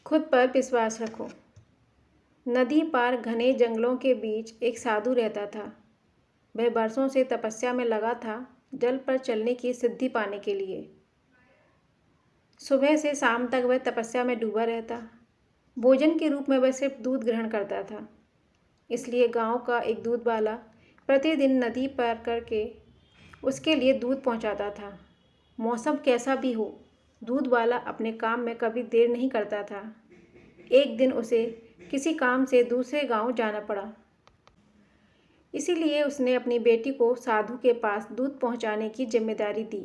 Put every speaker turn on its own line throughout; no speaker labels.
खुद पर विश्वास रखो। नदी पार घने जंगलों के बीच एक साधु रहता था। वह बरसों से तपस्या में लगा था, जल पर चलने की सिद्धि पाने के लिए। सुबह से शाम तक वह तपस्या में डूबा रहता। भोजन के रूप में वह सिर्फ दूध ग्रहण करता था। इसलिए गांव का एक दूध वाला प्रतिदिन नदी पार करके उसके लिए दूध पहुंचाता था। मौसम कैसा भी हो, दूध वाला अपने काम में कभी देर नहीं करता था। एक दिन उसे किसी काम से दूसरे गांव जाना पड़ा। इसीलिए उसने अपनी बेटी को साधु के पास दूध पहुंचाने की जिम्मेदारी दी।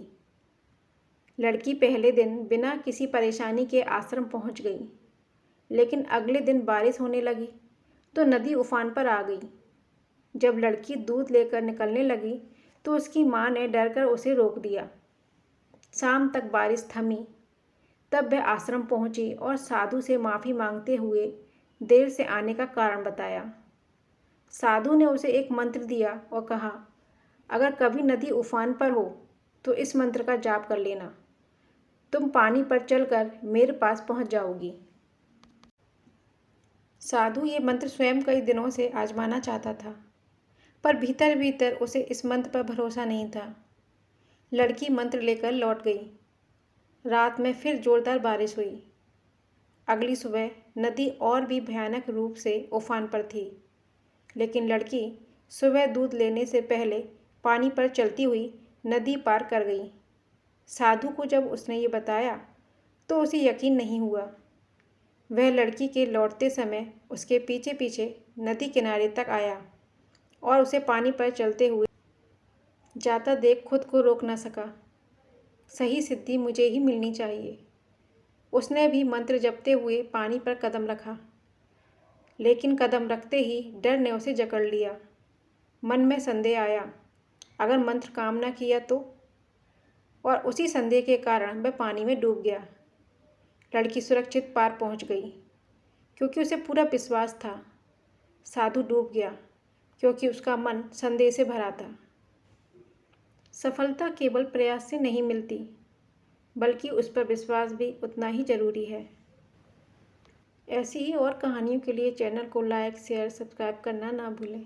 लड़की पहले दिन बिना किसी परेशानी के आश्रम पहुंच गई, लेकिन अगले दिन बारिश होने लगी तो नदी उफान पर आ गई। जब लड़की दूध लेकर निकलने लगी तो उसकी माँ ने डरकर उसे रोक दिया। शाम तक बारिश थमी, तब वह आश्रम पहुंची और साधु से माफ़ी मांगते हुए देर से आने का कारण बताया। साधु ने उसे एक मंत्र दिया और कहा, अगर कभी नदी उफान पर हो तो इस मंत्र का जाप कर लेना। तुम पानी पर चलकर मेरे पास पहुंच जाओगी। साधु ये मंत्र स्वयं कई दिनों से आजमाना चाहता था, पर भीतर भीतर उसे इस मंत्र पर भरोसा नहीं था। लड़की मंत्र लेकर लौट गई। रात में फिर जोरदार बारिश हुई। अगली सुबह नदी और भी भयानक रूप से उफान पर थी, लेकिन लड़की सुबह दूध लेने से पहले पानी पर चलती हुई नदी पार कर गई। साधु को जब उसने ये बताया तो उसे यकीन नहीं हुआ। वह लड़की के लौटते समय उसके पीछे पीछे नदी किनारे तक आया और उसे पानी पर चलते हुए जाता देख खुद को रोक न सका। सही सिद्धि मुझे ही मिलनी चाहिए। उसने भी मंत्र जपते हुए पानी पर कदम रखा, लेकिन कदम रखते ही डर ने उसे जकड़ लिया। मन में संदेह आया, अगर मंत्र काम न किया तो? और उसी संदेह के कारण वह पानी में डूब गया। लड़की सुरक्षित पार पहुंच गई, क्योंकि उसे पूरा विश्वास था। साधु डूब गया, क्योंकि उसका मन संदेह से भरा था। सफलता केवल प्रयास से नहीं मिलती, बल्कि उस पर विश्वास भी उतना ही ज़रूरी है। ऐसी ही और कहानियों के लिए चैनल को लाइक, शेयर, सब्सक्राइब करना ना भूलें।